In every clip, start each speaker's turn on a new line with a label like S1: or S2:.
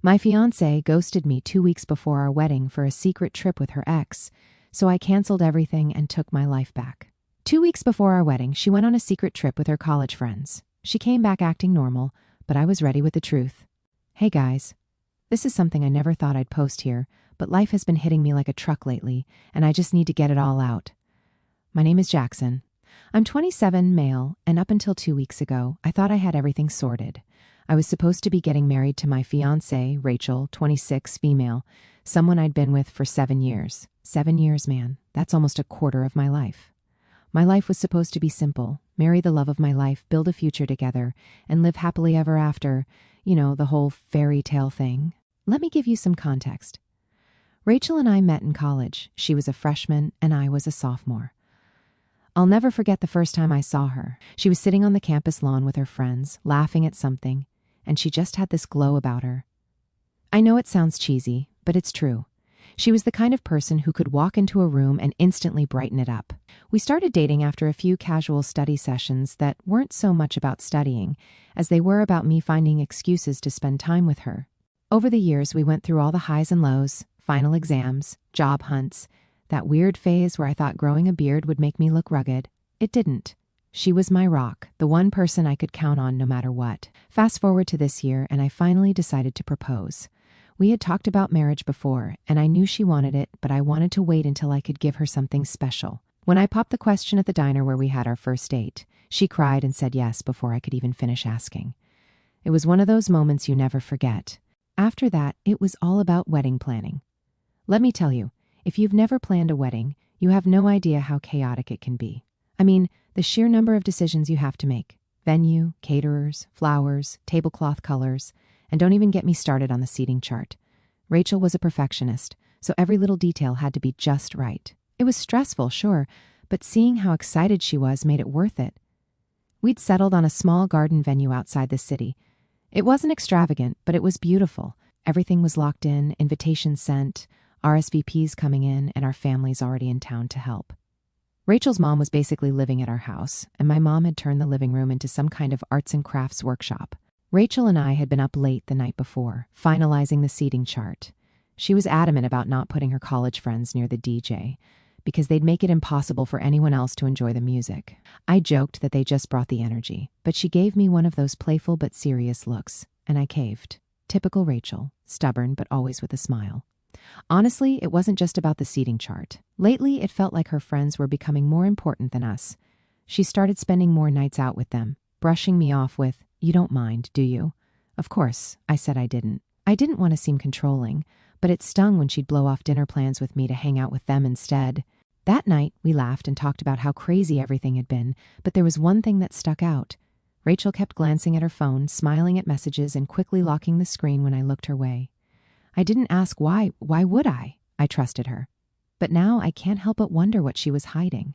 S1: My fiancée ghosted me 2 weeks before our wedding for a secret trip with her ex, so I canceled everything and took my life back. 2 weeks before our wedding, she went on a secret trip with her college friends. She came back acting normal, but I was ready with the truth. Hey guys, this is something I never thought I'd post here, but life has been hitting me like a truck lately, and I just need to get it all out. My name is Jackson. I'm 27, male, and up until 2 weeks ago, I thought I had everything sorted. I was supposed to be getting married to my fiancée, Rachel, 26, female, someone I'd been with for 7 years. 7 years, man. That's almost a quarter of my life. My life was supposed to be simple: marry the love of my life, build a future together, and live happily ever after. You know, the whole fairy tale thing. Let me give you some context. Rachel and I met in college. She was a freshman and I was a sophomore. I'll never forget the first time I saw her. She was sitting on the campus lawn with her friends, laughing at something, and she just had this glow about her. I know it sounds cheesy, but it's true. She was the kind of person who could walk into a room and instantly brighten it up. We started dating after a few casual study sessions that weren't so much about studying as they were about me finding excuses to spend time with her. Over the years, we went through all the highs and lows, final exams, job hunts, that weird phase where I thought growing a beard would make me look rugged. It didn't. She was my rock, the one person I could count on no matter what. Fast forward to this year, and I finally decided to propose. We had talked about marriage before, and I knew she wanted it, but I wanted to wait until I could give her something special. When I popped the question at the diner where we had our first date, she cried and said yes before I could even finish asking. It was one of those moments you never forget. After that, it was all about wedding planning. Let me tell you, if you've never planned a wedding, you have no idea how chaotic it can be. I mean, the sheer number of decisions you have to make: venue, caterers, flowers, tablecloth colors, and don't even get me started on the seating chart. Rachel was a perfectionist, so every little detail had to be just right. It was stressful, sure, but seeing how excited she was made it worth it. We'd settled on a small garden venue outside the city. It wasn't extravagant, but it was beautiful. Everything was locked in, invitations sent, RSVPs coming in, and our family's already in town to help. Rachel's mom was basically living at our house, and my mom had turned the living room into some kind of arts and crafts workshop. Rachel and I had been up late the night before, finalizing the seating chart. She was adamant about not putting her college friends near the DJ, because they'd make it impossible for anyone else to enjoy the music. I joked that they just brought the energy, but she gave me one of those playful but serious looks, and I caved. Typical Rachel, stubborn but always with a smile. Honestly, it wasn't just about the seating chart. Lately, it felt like her friends were becoming more important than us. She started spending more nights out with them, brushing me off with, "You don't mind, do you?" Of course, I said I didn't. I didn't want to seem controlling, but it stung when she'd blow off dinner plans with me to hang out with them instead. That night, we laughed and talked about how crazy everything had been, but there was one thing that stuck out. Rachel kept glancing at her phone, smiling at messages, and quickly locking the screen when I looked her way. I didn't ask why. Why would I? I trusted her. But now I can't help but wonder what she was hiding.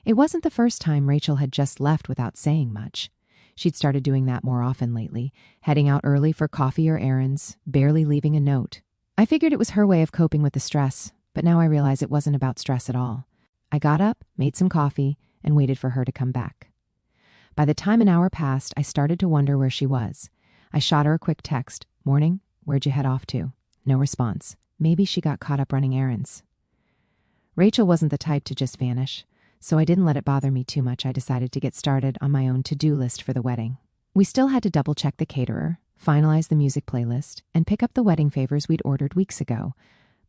S1: It wasn't the first time Rachel had just left without saying much. She'd started doing that more often lately, heading out early for coffee or errands, barely leaving a note. I figured it was her way of coping with the stress, but now I realize it wasn't about stress at all. I got up, made some coffee, and waited for her to come back. By the time an hour passed, I started to wonder where she was. I shot her a quick text. "Morning, where'd you head off to?" No response. Maybe she got caught up running errands. Rachel wasn't the type to just vanish, so I didn't let it bother me too much. I decided to get started on my own to-do list for the wedding. We still had to double-check the caterer, finalize the music playlist, and pick up the wedding favors we'd ordered weeks ago.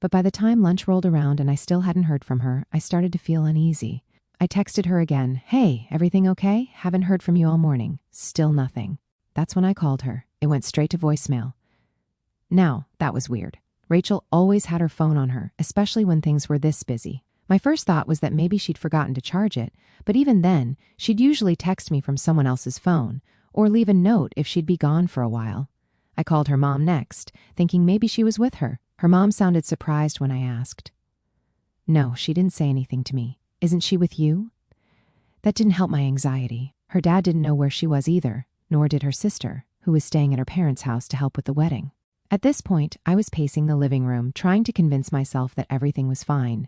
S1: But by the time lunch rolled around and I still hadn't heard from her, I started to feel uneasy. I texted her again. "Hey, everything okay? Haven't heard from you all morning." Still nothing. That's when I called her. It went straight to voicemail. Now, that was weird. Rachel always had her phone on her, especially when things were this busy. My first thought was that maybe she'd forgotten to charge it, but even then, she'd usually text me from someone else's phone, or leave a note if she'd be gone for a while. I called her mom next, thinking maybe she was with her. Her mom sounded surprised when I asked. "No, she didn't say anything to me. Isn't she with you?" That didn't help my anxiety. Her dad didn't know where she was either, nor did her sister, who was staying at her parents' house to help with the wedding. At this point, I was pacing the living room, trying to convince myself that everything was fine.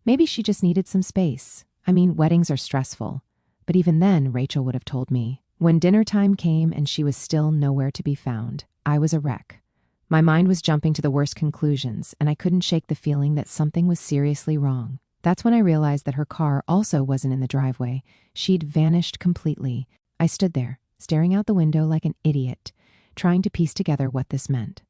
S1: Maybe she just needed some space. I mean, weddings are stressful. But even then, Rachel would have told me. When dinner time came and she was still nowhere to be found, I was a wreck. My mind was jumping to the worst conclusions, and I couldn't shake the feeling that something was seriously wrong. That's when I realized that her car also wasn't in the driveway. She'd vanished completely. I stood there, staring out the window like an idiot, trying to piece together what this meant.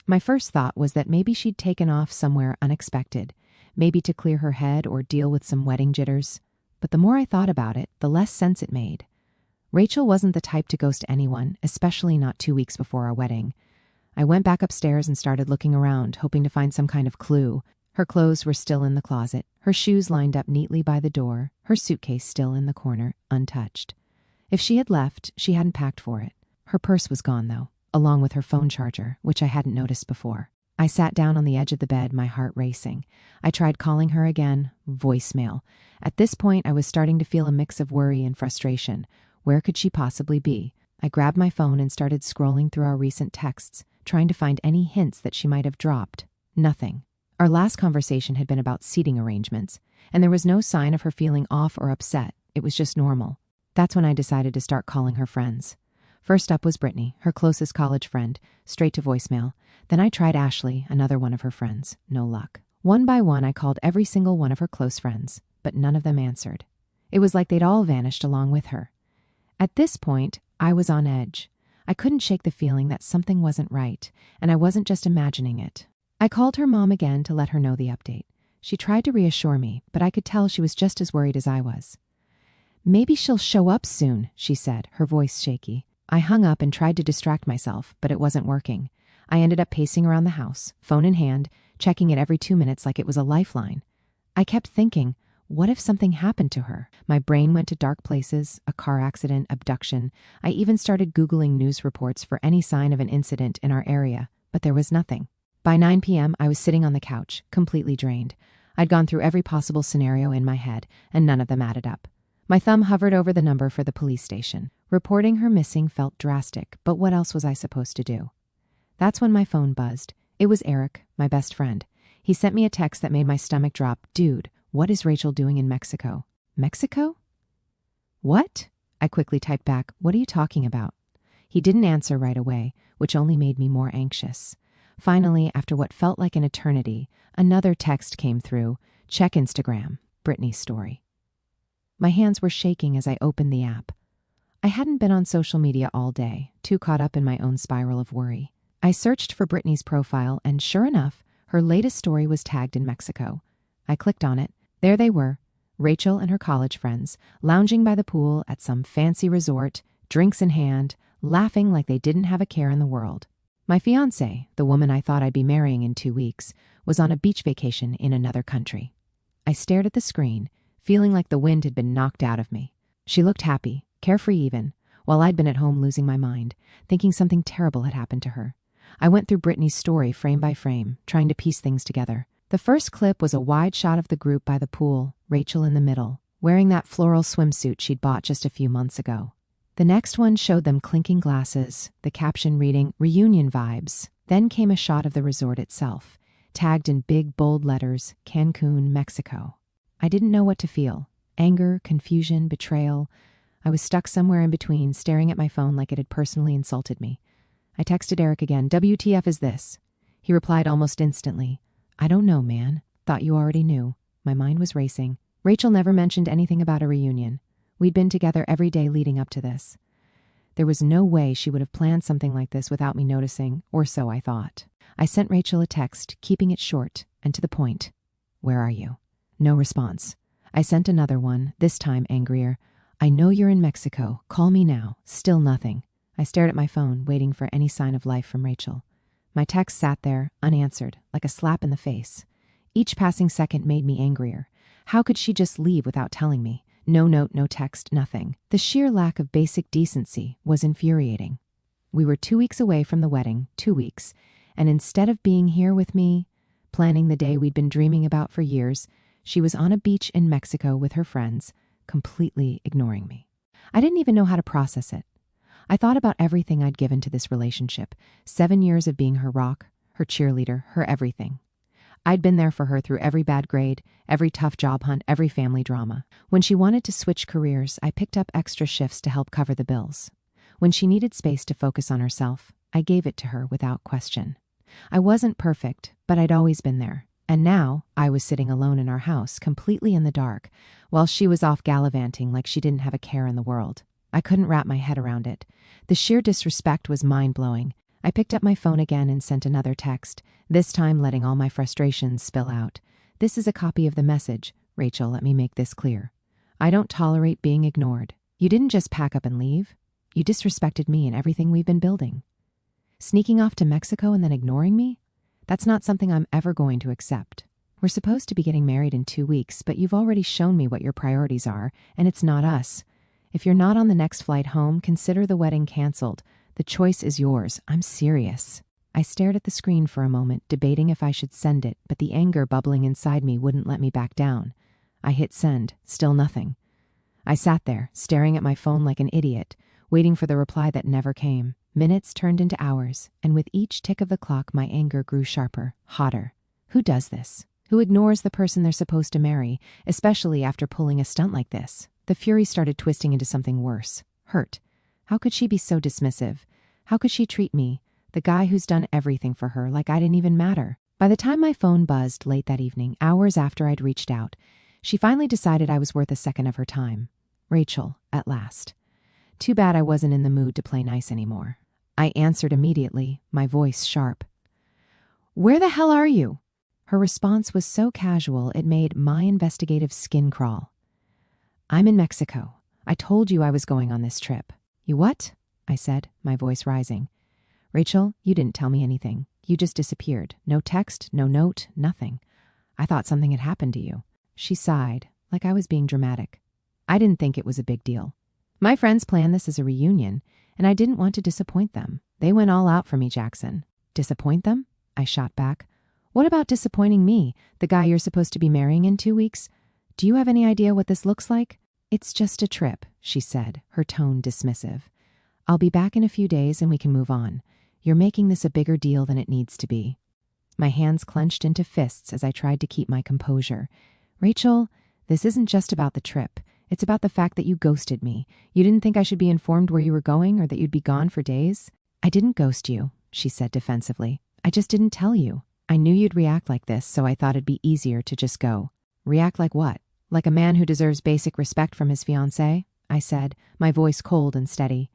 S1: My first thought was that maybe she'd taken off somewhere unexpected, maybe to clear her head or deal with some wedding jitters. But the more I thought about it, the less sense it made. Rachel wasn't the type to ghost anyone, especially not 2 weeks before our wedding. I went back upstairs and started looking around, hoping to find some kind of clue. Her clothes were still in the closet, her shoes lined up neatly by the door, her suitcase still in the corner, untouched. If she had left, she hadn't packed for it. Her purse was gone, though, along with her phone charger, which I hadn't noticed before. I sat down on the edge of the bed, my heart racing. I tried calling her again, voicemail. At this point, I was starting to feel a mix of worry and frustration. Where could she possibly be? I grabbed my phone and started scrolling through our recent texts, trying to find any hints that she might have dropped. Nothing. Our last conversation had been about seating arrangements, and there was no sign of her feeling off or upset. It was just normal. That's when I decided to start calling her friends. First up was Brittany, her closest college friend, straight to voicemail. Then I tried Ashley, another one of her friends. No luck. One by one, I called every single one of her close friends, but none of them answered. It was like they'd all vanished along with her. At this point, I was on edge. I couldn't shake the feeling that something wasn't right, and I wasn't just imagining it. I called her mom again to let her know the update. She tried to reassure me, but I could tell she was just as worried as I was. "Maybe she'll show up soon," she said, her voice shaky. I hung up and tried to distract myself, but it wasn't working. I ended up pacing around the house, phone in hand, checking it every 2 minutes like it was a lifeline. I kept thinking, what if something happened to her? My brain went to dark places, a car accident, abduction. I even started Googling news reports for any sign of an incident in our area, but there was nothing. By 9 p.m., I was sitting on the couch, completely drained. I'd gone through every possible scenario in my head, and none of them added up. My thumb hovered over the number for the police station. Reporting her missing felt drastic, but what else was I supposed to do? That's when my phone buzzed. It was Eric, my best friend. He sent me a text that made my stomach drop. "Dude, what is Rachel doing in Mexico?" "Mexico? What?" I quickly typed back. "What are you talking about?" He didn't answer right away, which only made me more anxious. Finally, after what felt like an eternity, another text came through. "Check Instagram. Brittany's story." My hands were shaking as I opened the app. I hadn't been on social media all day, too caught up in my own spiral of worry. I searched for Brittany's profile, and sure enough, her latest story was tagged in Mexico. I clicked on it. There they were, Rachel and her college friends, lounging by the pool at some fancy resort, drinks in hand, laughing like they didn't have a care in the world. My fiancée, the woman I thought I'd be marrying in 2 weeks, was on a beach vacation in another country. I stared at the screen, feeling like the wind had been knocked out of me. She looked happy, carefree even, while I'd been at home losing my mind, thinking something terrible had happened to her. I went through Brittany's story frame by frame, trying to piece things together. The first clip was a wide shot of the group by the pool, Rachel in the middle, wearing that floral swimsuit she'd bought just a few months ago. The next one showed them clinking glasses, the caption reading, "Reunion vibes." Then came a shot of the resort itself, tagged in big, bold letters, Cancun, Mexico. I didn't know what to feel. Anger, confusion, betrayal. I was stuck somewhere in between, staring at my phone like it had personally insulted me. I texted Eric again, "WTF is this?" He replied almost instantly, "I don't know, man. Thought you already knew." My mind was racing. Rachel never mentioned anything about a reunion. We'd been together every day leading up to this. There was no way she would have planned something like this without me noticing, or so I thought. I sent Rachel a text, keeping it short and to the point. "Where are you?" No response. I sent another one, this time angrier. "I know you're in Mexico. Call me now." Still nothing. I stared at my phone, waiting for any sign of life from Rachel. My text sat there, unanswered, like a slap in the face. Each passing second made me angrier. How could she just leave without telling me? No note, no text, nothing. The sheer lack of basic decency was infuriating. We were 2 weeks away from the wedding, 2 weeks, and instead of being here with me, planning the day we'd been dreaming about for years, she was on a beach in Mexico with her friends, completely ignoring me. I didn't even know how to process it. I thought about everything I'd given to this relationship, 7 years of being her rock, her cheerleader, her everything. I'd been there for her through every bad grade, every tough job hunt, every family drama. When she wanted to switch careers, I picked up extra shifts to help cover the bills. When she needed space to focus on herself, I gave it to her without question. I wasn't perfect, but I'd always been there. And now I was sitting alone in our house, completely in the dark, while she was off gallivanting like she didn't have a care in the world. I couldn't wrap my head around it. The sheer disrespect was mind-blowing. I picked up my phone again and sent another text, this time letting all my frustrations spill out. This is a copy of the message. Rachel, let me make this clear. I don't tolerate being ignored. You didn't just pack up and leave. You disrespected me and everything we've been building. Sneaking off to Mexico and then ignoring me? That's not something I'm ever going to accept. We're supposed to be getting married in 2 weeks, but you've already shown me what your priorities are, and it's not us. If you're not on the next flight home, consider the wedding canceled. The choice is yours. I'm serious. I stared at the screen for a moment, debating if I should send it, but the anger bubbling inside me wouldn't let me back down. I hit send, still nothing. I sat there, staring at my phone like an idiot, waiting for the reply that never came. Minutes turned into hours, and with each tick of the clock, my anger grew sharper, hotter. Who does this? Who ignores the person they're supposed to marry, especially after pulling a stunt like this? The fury started twisting into something worse. Hurt. How could she be so dismissive? How could she treat me, the guy who's done everything for her, like I didn't even matter? By the time my phone buzzed late that evening, hours after I'd reached out, she finally decided I was worth a second of her time. Rachel, at last. Too bad I wasn't in the mood to play nice anymore. I answered immediately, my voice sharp. Where the hell are you? Her response was so casual it made my investigative skin crawl. I'm in Mexico. I told you I was going on this trip. You what? I said, my voice rising. Rachel, you didn't tell me anything. You just disappeared. No text, no note, nothing. I thought something had happened to you. She sighed, like I was being dramatic. I didn't think it was a big deal. My friends planned this as a reunion, and I didn't want to disappoint them. They went all out for me, Jackson. Disappoint them? I shot back. What about disappointing me, the guy you're supposed to be marrying in 2 weeks? Do you have any idea what this looks like? It's just a trip, she said, her tone dismissive. I'll be back in a few days and we can move on. You're making this a bigger deal than it needs to be. My hands clenched into fists as I tried to keep my composure. Rachel, this isn't just about the trip. It's about the fact that you ghosted me. You didn't think I should be informed where you were going or that you'd be gone for days? I didn't ghost you, she said defensively. I just didn't tell you. I knew you'd react like this, so I thought it'd be easier to just go. React like what? Like a man who deserves basic respect from his fiancée? I said, my voice cold and steady.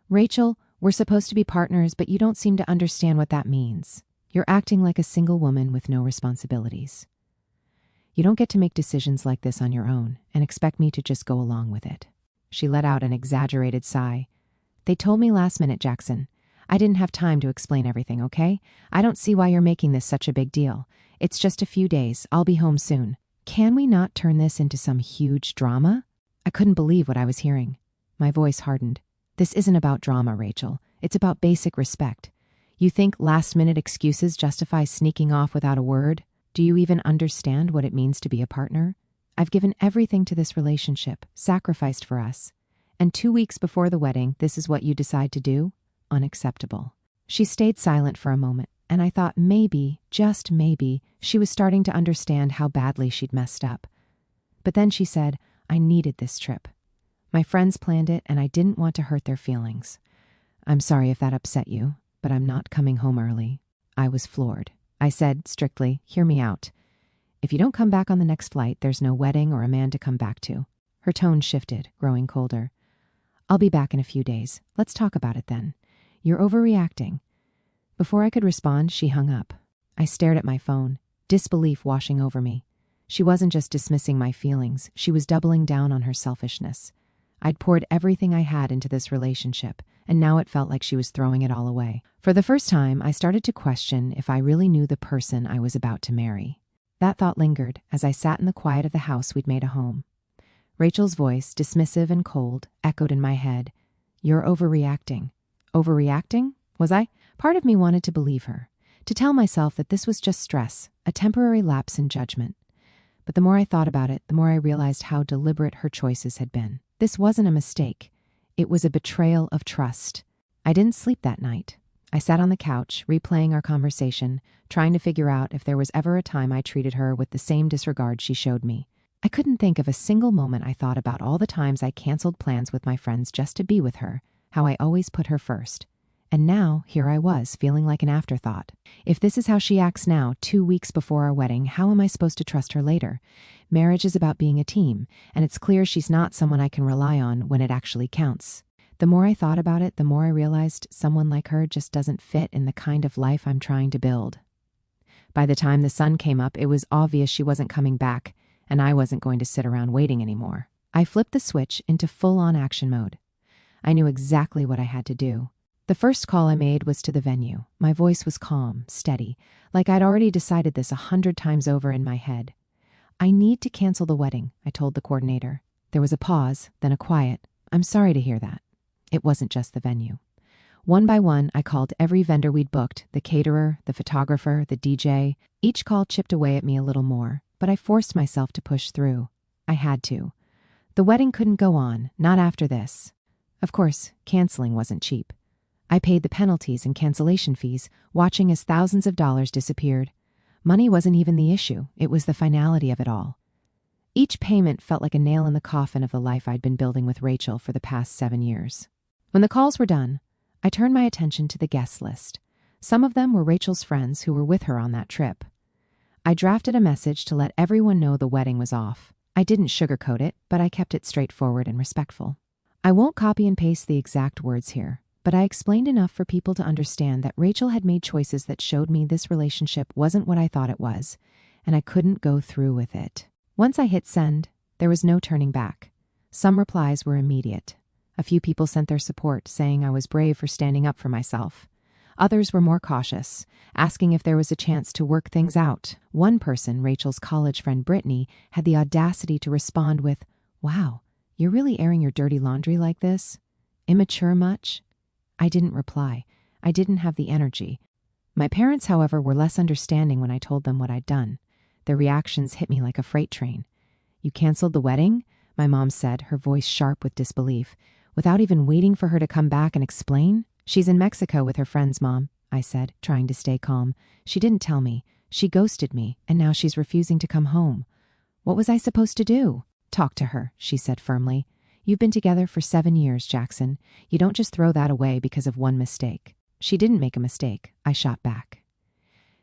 S1: Rachel, we're supposed to be partners, but you don't seem to understand what that means. You're acting like a single woman with no responsibilities. You don't get to make decisions like this on your own and expect me to just go along with it. She let out an exaggerated sigh. They told me last minute, Jackson. I didn't have time to explain everything, okay? I don't see why you're making this such a big deal. It's just a few days. I'll be home soon. Can we not turn this into some huge drama? I couldn't believe what I was hearing. My voice hardened. This isn't about drama, Rachel. It's about basic respect. You think last-minute excuses justify sneaking off without a word? Do you even understand what it means to be a partner? I've given everything to this relationship, sacrificed for us. And 2 weeks before the wedding, this is what you decide to do? Unacceptable. She stayed silent for a moment, and I thought maybe, just maybe, she was starting to understand how badly she'd messed up. But then she said, I needed this trip. My friends planned it, and I didn't want to hurt their feelings. I'm sorry if that upset you, but I'm not coming home early. I was floored. I said, strictly, hear me out. If you don't come back on the next flight, there's no wedding or a man to come back to. Her tone shifted, growing colder. I'll be back in a few days. Let's talk about it then. You're overreacting. Before I could respond, she hung up. I stared at my phone, disbelief washing over me. She wasn't just dismissing my feelings, she was doubling down on her selfishness. I'd poured everything I had into this relationship, and now it felt like she was throwing it all away. For the first time, I started to question if I really knew the person I was about to marry. That thought lingered as I sat in the quiet of the house we'd made a home. Rachel's voice, dismissive and cold, echoed in my head. You're overreacting. Overreacting? Was I? Part of me wanted to believe her, to tell myself that this was just stress, a temporary lapse in judgment. But the more I thought about it, the more I realized how deliberate her choices had been. This wasn't a mistake. It was a betrayal of trust. I didn't sleep that night. I sat on the couch, replaying our conversation, trying to figure out if there was ever a time I treated her with the same disregard she showed me. I couldn't think of a single moment I thought about all the times I canceled plans with my friends just to be with her, how I always put her first. And now, here I was, feeling like an afterthought. If this is how she acts now, 2 weeks before our wedding, how am I supposed to trust her later? Marriage is about being a team, and it's clear she's not someone I can rely on when it actually counts. The more I thought about it, the more I realized someone like her just doesn't fit in the kind of life I'm trying to build. By the time the sun came up, it was obvious she wasn't coming back, and I wasn't going to sit around waiting anymore. I flipped the switch into full-on action mode. I knew exactly what I had to do. The first call I made was to the venue. My voice was calm, steady, like I'd already decided this 100 times over in my head. I need to cancel the wedding, I told the coordinator. There was a pause, then a quiet. I'm sorry to hear that. It wasn't just the venue. One by one, I called every vendor we'd booked, the caterer, the photographer, the DJ. Each call chipped away at me a little more, but I forced myself to push through. I had to. The wedding couldn't go on, not after this. Of course, canceling wasn't cheap. I paid the penalties and cancellation fees, watching as thousands of dollars disappeared. Money wasn't even the issue, it was the finality of it all. Each payment felt like a nail in the coffin of the life I'd been building with Rachel for the past 7 years. When the calls were done, I turned my attention to the guest list. Some of them were Rachel's friends who were with her on that trip. I drafted a message to let everyone know the wedding was off. I didn't sugarcoat it, but I kept it straightforward and respectful. I won't copy and paste the exact words here, but I explained enough for people to understand that Rachel had made choices that showed me this relationship wasn't what I thought it was, and I couldn't go through with it. Once I hit send, there was no turning back. Some replies were immediate. A few people sent their support, saying I was brave for standing up for myself. Others were more cautious, asking if there was a chance to work things out. One person, Rachel's college friend Brittany, had the audacity to respond with, "Wow, you're really airing your dirty laundry like this? Immature much?" I didn't reply. I didn't have the energy. My parents, however, were less understanding when I told them what I'd done. Their reactions hit me like a freight train. "You canceled the wedding?" my mom said, her voice sharp with disbelief. "Without even waiting for her to come back and explain?" "She's in Mexico with her friends, Mom," I said, trying to stay calm. "She didn't tell me. She ghosted me, and now she's refusing to come home." "What was I supposed to do?" "Talk to her," she said firmly. "You've been together for 7 years, Jackson. You don't just throw that away because of one mistake." "She didn't make a mistake," I shot back.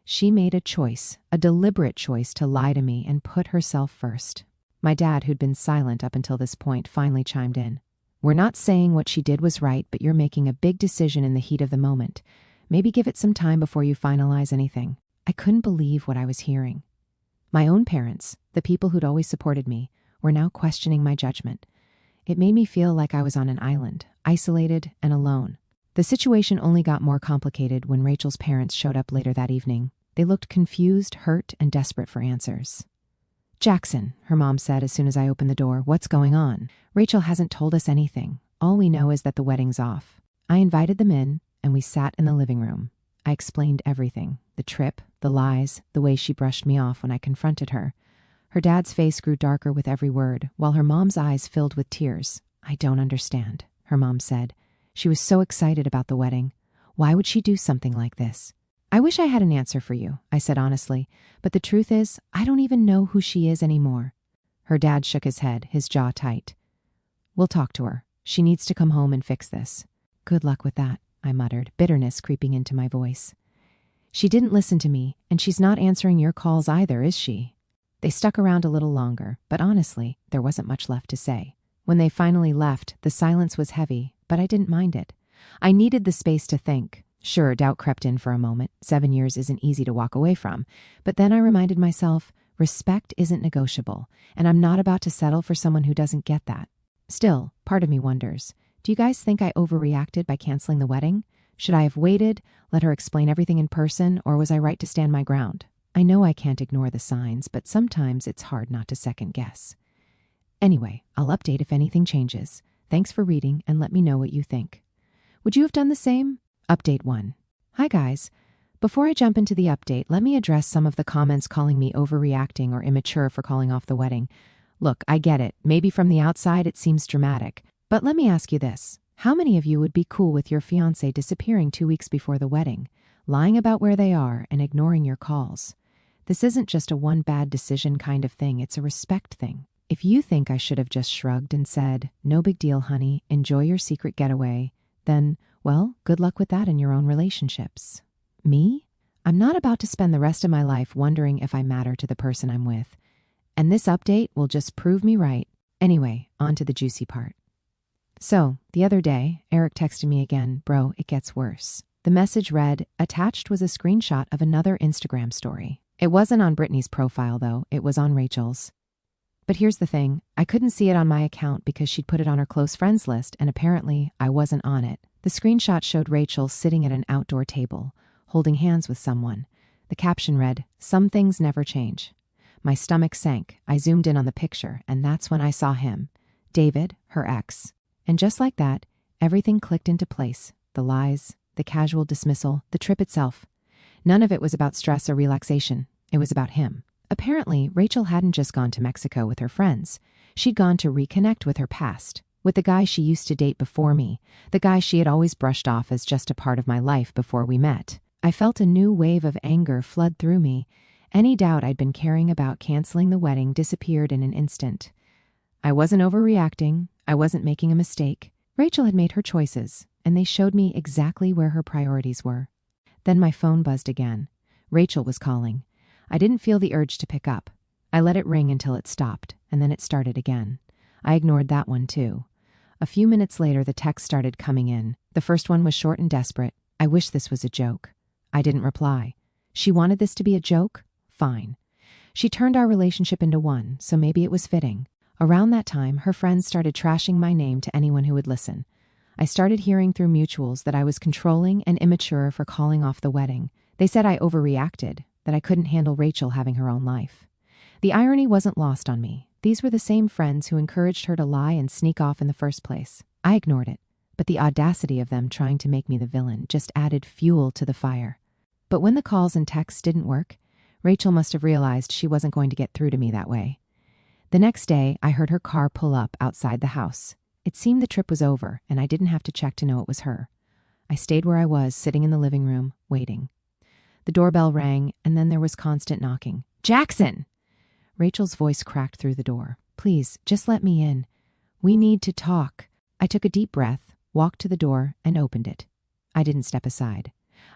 S1: "She made a choice, a deliberate choice to lie to me and put herself first." My dad, who'd been silent up until this point, finally chimed in. "We're not saying what she did was right, but you're making a big decision in the heat of the moment. Maybe give it some time before you finalize anything." I couldn't believe what I was hearing. My own parents, the people who'd always supported me, were now questioning my judgment. It made me feel like I was on an island, isolated and alone. The situation only got more complicated when Rachel's parents showed up later that evening. They looked confused, hurt, and desperate for answers. "Jackson," her mom said as soon as I opened the door, "what's going on? Rachel hasn't told us anything. All we know is that the wedding's off." I invited them in, and we sat in the living room. I explained everything, the trip, the lies, the way she brushed me off when I confronted her. Her dad's face grew darker with every word, while her mom's eyes filled with tears. "I don't understand," her mom said. "She was so excited about the wedding. Why would she do something like this?" "I wish I had an answer for you," I said honestly, "but the truth is, I don't even know who she is anymore." Her dad shook his head, his jaw tight. "We'll talk to her. She needs to come home and fix this." "Good luck with that," I muttered, bitterness creeping into my voice. "She didn't listen to me, and she's not answering your calls either, is she?" They stuck around a little longer, but honestly, there wasn't much left to say. When they finally left, the silence was heavy, but I didn't mind it. I needed the space to think. Sure, doubt crept in for a moment. 7 years isn't easy to walk away from. But then I reminded myself, respect isn't negotiable, and I'm not about to settle for someone who doesn't get that. Still, part of me wonders, do you guys think I overreacted by canceling the wedding? Should I have waited, let her explain everything in person, or was I right to stand my ground? I know I can't ignore the signs, but sometimes it's hard not to second guess. Anyway, I'll update if anything changes. Thanks for reading, and let me know what you think. Would you have done the same? Update 1. Hi guys. Before I jump into the update, let me address some of the comments calling me overreacting or immature for calling off the wedding. Look, I get it. Maybe from the outside it seems dramatic. But let me ask you this. How many of you would be cool with your fiancé disappearing 2 weeks before the wedding, lying about where they are and ignoring your calls? This isn't just a one bad decision kind of thing. It's a respect thing. If you think I should have just shrugged and said, "No big deal, honey, enjoy your secret getaway," then, Well, good luck with that in your own relationships. Me? I'm not about to spend the rest of my life wondering if I matter to the person I'm with. And this update will just prove me right. Anyway, on to the juicy part. So, the other day, Eric texted me again, "Bro, it gets worse." The message read, attached was a screenshot of another Instagram story. It wasn't on Brittany's profile, though. It was on Rachel's. But here's the thing. I couldn't see it on my account because she'd put it on her close friends list, and apparently I wasn't on it. The screenshot showed Rachel sitting at an outdoor table, holding hands with someone. The caption read, "Some things never change." My stomach sank. I zoomed in on the picture, and that's when I saw him. David, her ex. And just like that, everything clicked into place. The lies, the casual dismissal, the trip itself. None of it was about stress or relaxation. It was about him. Apparently, Rachel hadn't just gone to Mexico with her friends. She'd gone to reconnect with her past, with the guy she used to date before me, the guy she had always brushed off as just a part of my life before we met. I felt a new wave of anger flood through me. Any doubt I'd been carrying about canceling the wedding disappeared in an instant. I wasn't overreacting. I wasn't making a mistake. Rachel had made her choices, and they showed me exactly where her priorities were. Then my phone buzzed again. Rachel was calling. I didn't feel the urge to pick up. I let it ring until it stopped, and then it started again. I ignored that one too. A few minutes later, the text started coming in. The first one was short and desperate. "I wish this was a joke." I didn't reply. She wanted this to be a joke? Fine. She turned our relationship into one, so maybe it was fitting. Around that time, her friends started trashing my name to anyone who would listen. I started hearing through mutuals that I was controlling and immature for calling off the wedding. They said I overreacted, that I couldn't handle Rachel having her own life. The irony wasn't lost on me. These were the same friends who encouraged her to lie and sneak off in the first place. I ignored it, but the audacity of them trying to make me the villain just added fuel to the fire. But when the calls and texts didn't work, Rachel must have realized she wasn't going to get through to me that way. The next day, I heard her car pull up outside the house. It seemed the trip was over, and I didn't have to check to know it was her. I stayed where I was, sitting in the living room, waiting. The doorbell rang, and then there was constant knocking. "Jackson!" Rachel's voice cracked through the door. "Please, just let me in. We need to talk." I took a deep breath, walked to the door, and opened it. I didn't step aside.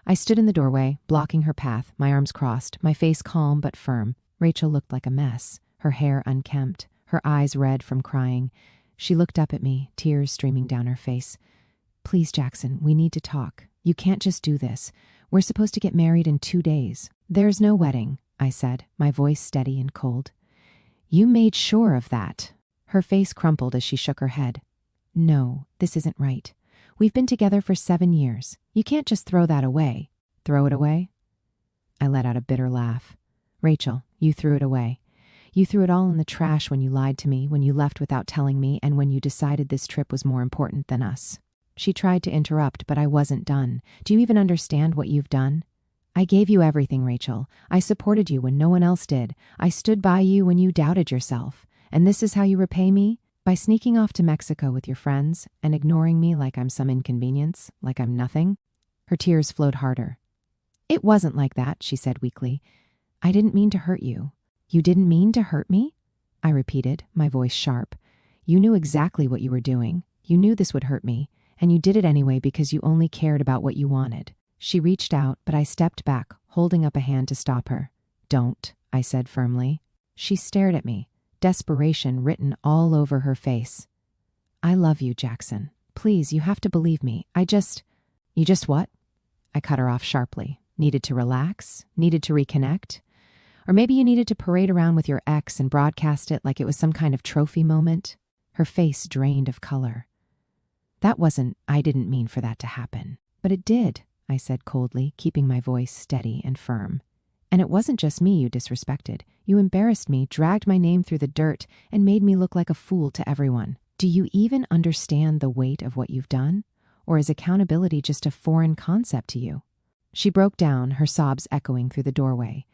S1: I stood in the doorway, blocking her path, my arms crossed, my face calm but firm. Rachel looked like a mess, her hair unkempt, her eyes red from crying. She looked up at me, tears streaming down her face. "Please, Jackson, we need to talk. You can't just do this. We're supposed to get married in 2 days." "There's no wedding," I said, my voice steady and cold. "You made sure of that." Her face crumpled as she shook her head. "No, this isn't right. We've been together for 7 years. You can't just throw that away." "Throw it away?" I let out a bitter laugh. "Rachel, you threw it away. You threw it all in the trash when you lied to me, when you left without telling me, and when you decided this trip was more important than us." She tried to interrupt, but I wasn't done. "Do you even understand what you've done? I gave you everything, Rachel. I supported you when no one else did. I stood by you when you doubted yourself. And this is how you repay me? By sneaking off to Mexico with your friends and ignoring me like I'm some inconvenience, like I'm nothing?" Her tears flowed harder. "It wasn't like that," she said weakly. "I didn't mean to hurt you." "You didn't mean to hurt me?" I repeated, my voice sharp. "You knew exactly what you were doing. You knew this would hurt me. And you did it anyway because you only cared about what you wanted." She reached out, but I stepped back, holding up a hand to stop her. "Don't," I said firmly. She stared at me, desperation written all over her face. "I love you, Jackson. Please, you have to believe me. You just what?" I cut her off sharply. "Needed to relax? Needed to reconnect? Or maybe you needed to parade around with your ex and broadcast it like it was some kind of trophy moment?" Her face drained of color. I didn't mean for that to happen. "But it did," I said coldly, keeping my voice steady and firm. "And it wasn't just me you disrespected. You embarrassed me, dragged my name through the dirt, and made me look like a fool to everyone. Do you even understand the weight of what you've done? Or is accountability just a foreign concept to you?" She broke down, her sobs echoing through the doorway.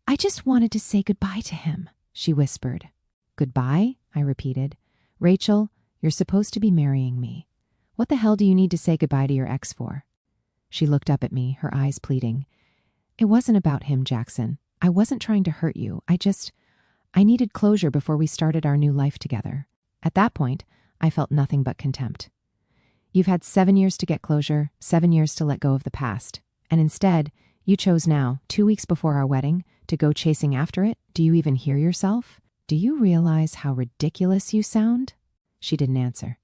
S1: "I just wanted to say goodbye to him," she whispered. "Goodbye?" I repeated. "Rachel, you're supposed to be marrying me. What the hell do you need to say goodbye to your ex for?" She looked up at me, her eyes pleading. "It wasn't about him, Jackson. I wasn't trying to hurt you. I needed closure before we started our new life together." At that point, I felt nothing but contempt. You've had 7 years to get closure, 7 years to let go of the past. And instead, you chose now, 2 weeks before our wedding, to go chasing after it? Do you even hear yourself? Do you realize how ridiculous you sound?" She didn't answer.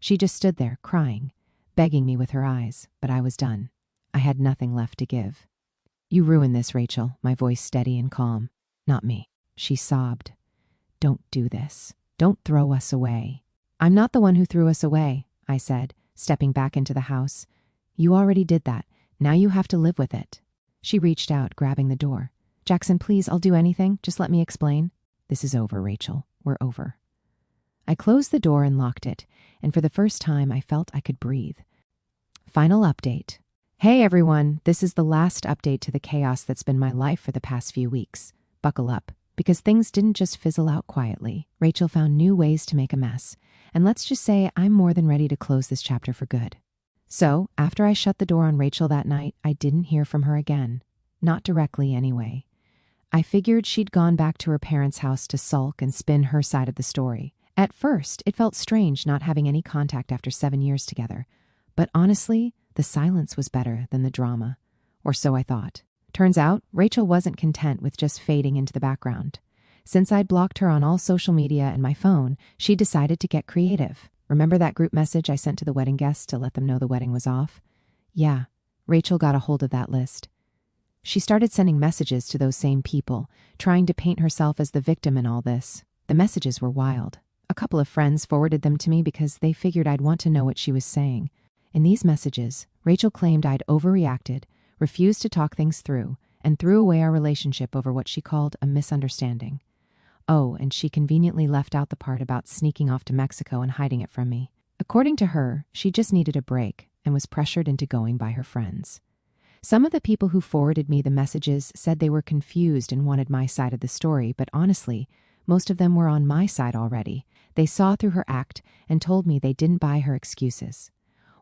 S1: She just stood there, crying, begging me with her eyes, but I was done. I had nothing left to give. "You ruined this, Rachel," my voice steady and calm. "Not me." She sobbed. "Don't do this. Don't throw us away." "I'm not the one who threw us away," I said, stepping back into the house. "You already did that. Now you have to live with it." She reached out, grabbing the door. "Jackson, please, I'll do anything. Just let me explain." "This is over, Rachel. We're over." I closed the door and locked it, and for the first time I felt I could breathe. Final update. Hey everyone, this is the last update to the chaos that's been my life for the past few weeks. Buckle up, because things didn't just fizzle out quietly. Rachel found new ways to make a mess, and let's just say I'm more than ready to close this chapter for good. So, after I shut the door on Rachel that night, I didn't hear from her again. Not directly, anyway. I figured she'd gone back to her parents' house to sulk and spin her side of the story. At first, it felt strange not having any contact after 7 years together. But honestly, the silence was better than the drama. Or so I thought. Turns out, Rachel wasn't content with just fading into the background. Since I'd blocked her on all social media and my phone, she decided to get creative. Remember that group message I sent to the wedding guests to let them know the wedding was off? Yeah, Rachel got a hold of that list. She started sending messages to those same people, trying to paint herself as the victim in all this. The messages were wild. A couple of friends forwarded them to me because they figured I'd want to know what she was saying. In these messages, Rachel claimed I'd overreacted, refused to talk things through, and threw away our relationship over what she called a misunderstanding. Oh, and she conveniently left out the part about sneaking off to Mexico and hiding it from me. According to her, she just needed a break and was pressured into going by her friends. Some of the people who forwarded me the messages said they were confused and wanted my side of the story, but honestly, most of them were on my side already. They saw through her act and told me they didn't buy her excuses.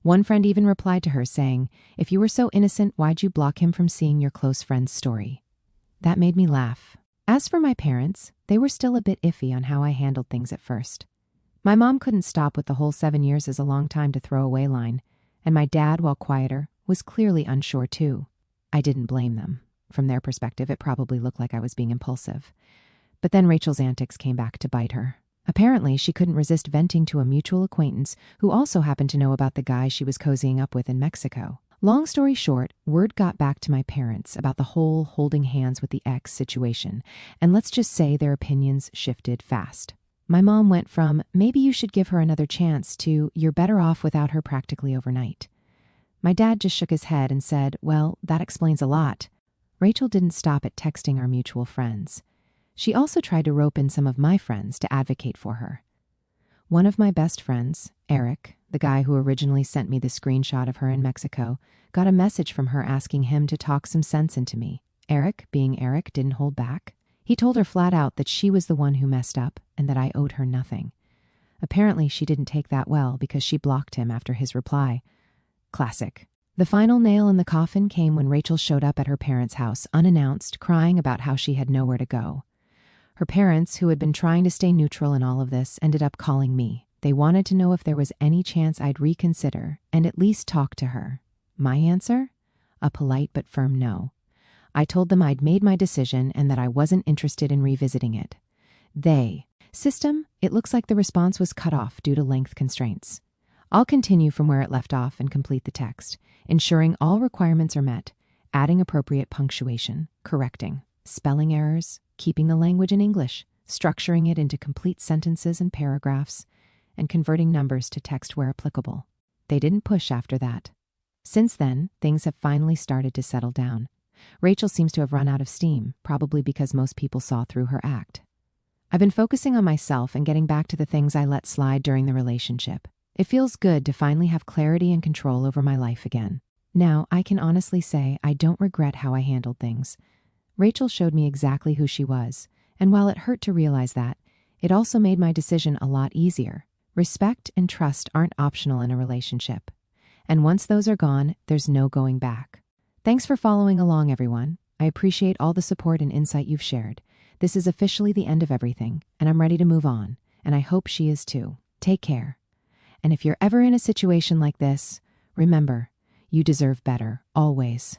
S1: One friend even replied to her saying, "If you were so innocent, why'd you block him from seeing your close friend's story?" That made me laugh. As for my parents, they were still a bit iffy on how I handled things at first. My mom couldn't stop with the whole 7 years is a long time to throw away line, and my dad, while quieter, was clearly unsure too. I didn't blame them. From their perspective, it probably looked like I was being impulsive. But then Rachel's antics came back to bite her. Apparently, she couldn't resist venting to a mutual acquaintance who also happened to know about the guy she was cozying up with in Mexico. Long story short, word got back to my parents about the whole holding hands with the ex situation, and let's just say their opinions shifted fast. My mom went from, "Maybe you should give her another chance," to, "You're better off without her," practically overnight. My dad just shook his head and said, "Well, that explains a lot." Rachel didn't stop at texting our mutual friends. She also tried to rope in some of my friends to advocate for her. One of my best friends, Eric, the guy who originally sent me the screenshot of her in Mexico, got a message from her asking him to talk some sense into me. Eric, being Eric, didn't hold back. He told her flat out that she was the one who messed up and that I owed her nothing. Apparently, she didn't take that well because she blocked him after his reply. Classic. The final nail in the coffin came when Rachel showed up at her parents' house unannounced, crying about how she had nowhere to go. Her parents, who had been trying to stay neutral in all of this, ended up calling me. They wanted to know if there was any chance I'd reconsider and at least talk to her. My answer? A polite but firm no. I told them I'd made my decision and that I wasn't interested in revisiting it. System, it looks like the response was cut off due to length constraints. I'll continue from where it left off and complete the text, ensuring all requirements are met, adding appropriate punctuation, correcting spelling errors, keeping the language in English, structuring it into complete sentences and paragraphs, and converting numbers to text where applicable. They didn't push after that. Since then, things have finally started to settle down. Rachel seems to have run out of steam, probably because most people saw through her act. I've been focusing on myself and getting back to the things I let slide during the relationship. It feels good to finally have clarity and control over my life again. Now, I can honestly say I don't regret how I handled things. Rachel showed me exactly who she was, and while it hurt to realize that, it also made my decision a lot easier. Respect and trust aren't optional in a relationship. And once those are gone, there's no going back. Thanks for following along, everyone. I appreciate all the support and insight you've shared. This is officially the end of everything, and I'm ready to move on, and I hope she is too. Take care. And if you're ever in a situation like this, remember, you deserve better, always.